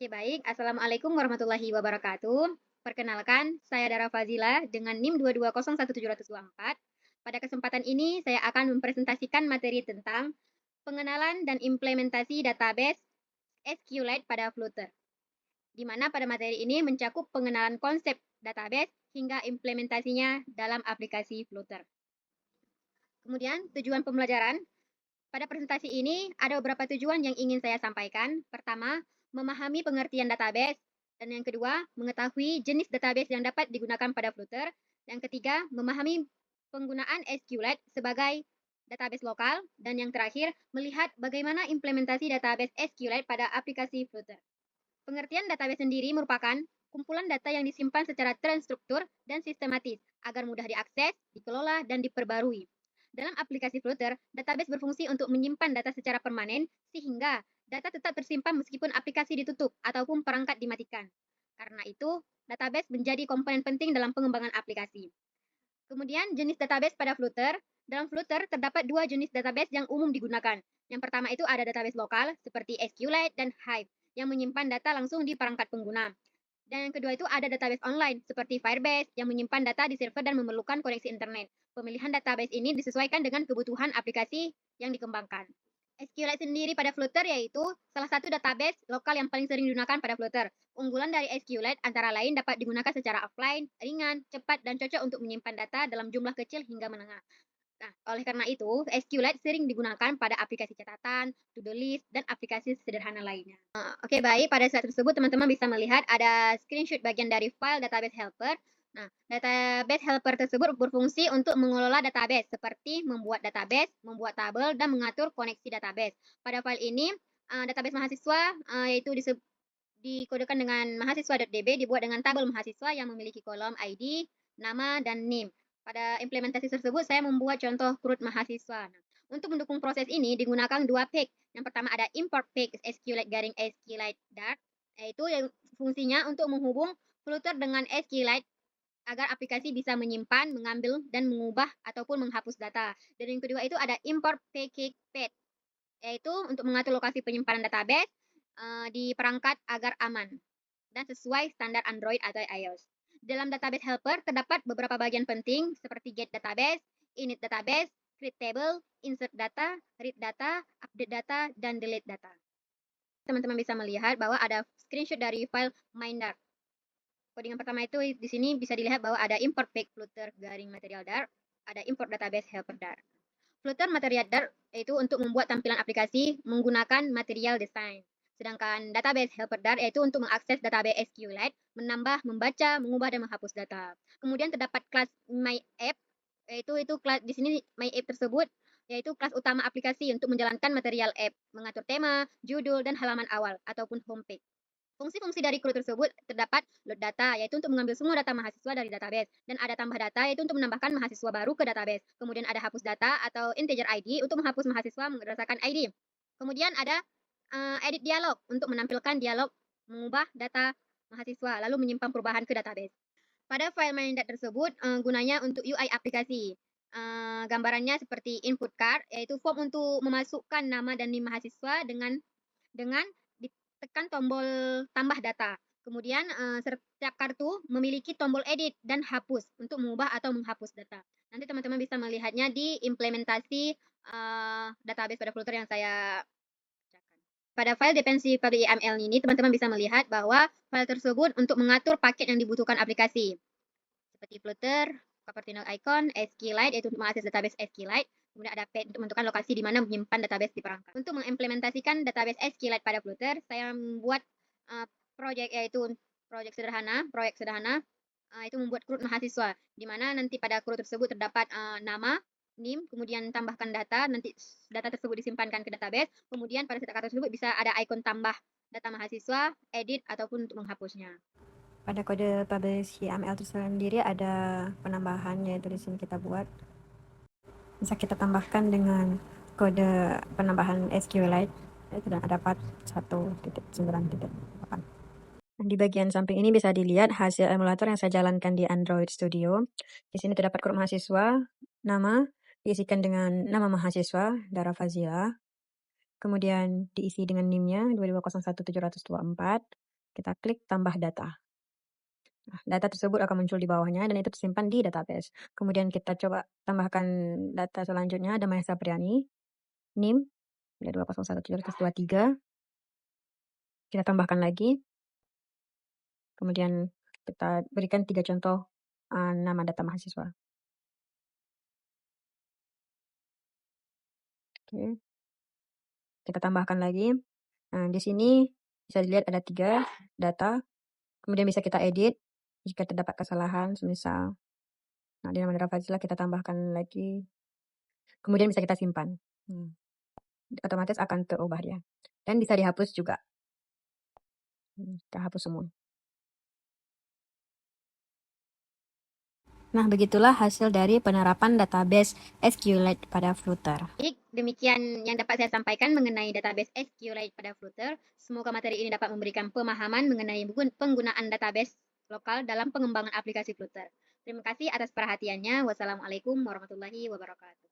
Oke, baik. Assalamualaikum warahmatullahi wabarakatuh. Perkenalkan, saya Dara Fazila dengan NIM 2201724. Pada kesempatan ini, saya akan mempresentasikan materi tentang pengenalan dan implementasi database SQLite pada Flutter, di mana pada materi ini mencakup pengenalan konsep database hingga implementasinya dalam aplikasi Flutter. Kemudian, tujuan pembelajaran. Pada presentasi ini, ada beberapa tujuan yang ingin saya sampaikan. Pertama, memahami pengertian database. Dan yang kedua, mengetahui jenis database yang dapat digunakan pada Flutter. Yang ketiga, memahami penggunaan SQLite sebagai database lokal. Dan yang terakhir, melihat bagaimana implementasi database SQLite pada aplikasi Flutter. Pengertian database sendiri merupakan kumpulan data yang disimpan secara terstruktur dan sistematis agar mudah diakses, dikelola, dan diperbarui. Dalam aplikasi Flutter, database berfungsi untuk menyimpan data secara permanen sehingga data tetap tersimpan meskipun aplikasi ditutup ataupun perangkat dimatikan. Karena itu, database menjadi komponen penting dalam pengembangan aplikasi. Kemudian, jenis database pada Flutter. Dalam Flutter terdapat dua jenis database yang umum digunakan. Yang pertama itu ada database lokal seperti SQLite dan Hive yang menyimpan data langsung di perangkat pengguna. Dan yang kedua itu ada database online seperti Firebase yang menyimpan data di server dan memerlukan koneksi internet. Pemilihan database ini disesuaikan dengan kebutuhan aplikasi yang dikembangkan. SQLite sendiri pada Flutter yaitu salah satu database lokal yang paling sering digunakan pada Flutter. Unggulan dari SQLite antara lain dapat digunakan secara offline, ringan, cepat, dan cocok untuk menyimpan data dalam jumlah kecil hingga menengah. Nah, oleh karena itu, SQLite sering digunakan pada aplikasi catatan, to-do list, dan aplikasi sederhana lainnya. Oke, baik. Pada saat tersebut, teman-teman bisa melihat ada screenshot bagian dari file database helper. Nah, database helper tersebut berfungsi untuk mengelola database, seperti membuat database, membuat tabel, dan mengatur koneksi database. Pada file ini, database mahasiswa yaitu dikodekan dengan mahasiswa.db dibuat dengan tabel mahasiswa yang memiliki kolom ID, nama, dan NIM. Pada implementasi tersebut, saya membuat contoh CRUD mahasiswa. Nah, untuk mendukung proses ini digunakan dua page. Yang pertama ada import page SQLite garing SQLite Dart, yaitu yang fungsinya untuk menghubung Flutter dengan SQLite agar aplikasi bisa menyimpan, mengambil, dan mengubah ataupun menghapus data. Dan yang kedua itu ada import package path, yaitu untuk mengatur lokasi penyimpanan database di perangkat agar aman dan sesuai standar Android atau iOS. Dalam database helper terdapat beberapa bagian penting seperti get database, init database, create table, insert data, read data, update data, dan delete data. Teman-teman bisa melihat bahwa ada screenshot dari file MindDart. Codingan pertama itu di sini bisa dilihat bahwa ada import page Flutter garing material Dart, ada import database helper Dart. Flutter material Dart yaitu untuk membuat tampilan aplikasi menggunakan material design. Sedangkan database helper Dart yaitu untuk mengakses database SQLite, menambah, membaca, mengubah, dan menghapus data. Kemudian terdapat kelas MyApp, yaitu kelas di sini MyApp tersebut yaitu kelas utama aplikasi untuk menjalankan material app, mengatur tema, judul, dan halaman awal ataupun homepage. Fungsi-fungsi dari CRUD tersebut terdapat load data, yaitu untuk mengambil semua data mahasiswa dari database. Dan ada tambah data, yaitu untuk menambahkan mahasiswa baru ke database. Kemudian ada hapus data atau integer ID untuk menghapus mahasiswa berdasarkan ID. Kemudian ada edit dialog untuk menampilkan dialog mengubah data mahasiswa, lalu menyimpan perubahan ke database. Pada file MindDart tersebut, gunanya untuk UI aplikasi. Gambarannya seperti input card, yaitu form untuk memasukkan nama dan NIM mahasiswa dengan ditekan tombol tambah data. Kemudian setiap kartu memiliki tombol edit dan hapus untuk mengubah atau menghapus data. Nanti teman-teman bisa melihatnya di implementasi database pada Flutter yang saya bacakan. Pada file dependency public YAML ini, teman-teman bisa melihat bahwa file tersebut untuk mengatur paket yang dibutuhkan aplikasi. Seperti Flutter, property node icon, SQLite, yaitu untuk mengakses database SQLite. Kemudian ada page untuk menentukan lokasi di mana menyimpan database di perangkat. Untuk mengimplementasikan database SQLite pada Flutter, saya membuat proyek proyek sederhana, itu membuat CRUD mahasiswa, di mana nanti pada CRUD tersebut terdapat nama, NIM, kemudian tambahkan data, nanti data tersebut disimpankan ke database, kemudian pada setiap kartu tersebut bisa ada ikon tambah data mahasiswa, edit, ataupun untuk menghapusnya. Pada kode publish YAML tersendiri ada penambahan, yaitu di sini kita buat. Bisa kita tambahkan dengan kode penambahan SQLite, yaitu dapat 1.9.8. Di bagian samping ini bisa dilihat hasil emulator yang saya jalankan di Android Studio. Di sini terdapat grup mahasiswa, nama diisikan dengan nama mahasiswa, Dara Fazila. Kemudian diisi dengan NIM-nya 2201724. Kita klik tambah data. Nah, data tersebut akan muncul di bawahnya dan itu tersimpan di database. Kemudian kita coba tambahkan data selanjutnya, ada Mahesa Priani, NIM, ada 201.723. Kita tambahkan lagi. Kemudian kita berikan 3 contoh nama data mahasiswa. Oke. Kita tambahkan lagi. Nah, di sini bisa dilihat ada 3 data. Kemudian bisa kita edit jika terdapat kesalahan, semisal di nama Dara Fazila kita tambahkan lagi. Kemudian bisa kita simpan. Otomatis akan terubah dia. Dan bisa dihapus juga. Kita hapus semua. Nah, begitulah hasil dari penerapan database SQLite pada Flutter. Baik, demikian yang dapat saya sampaikan mengenai database SQLite pada Flutter. Semoga materi ini dapat memberikan pemahaman mengenai penggunaan database lokal dalam pengembangan aplikasi Flutter. Terima kasih atas perhatiannya. Wassalamualaikum warahmatullahi wabarakatuh.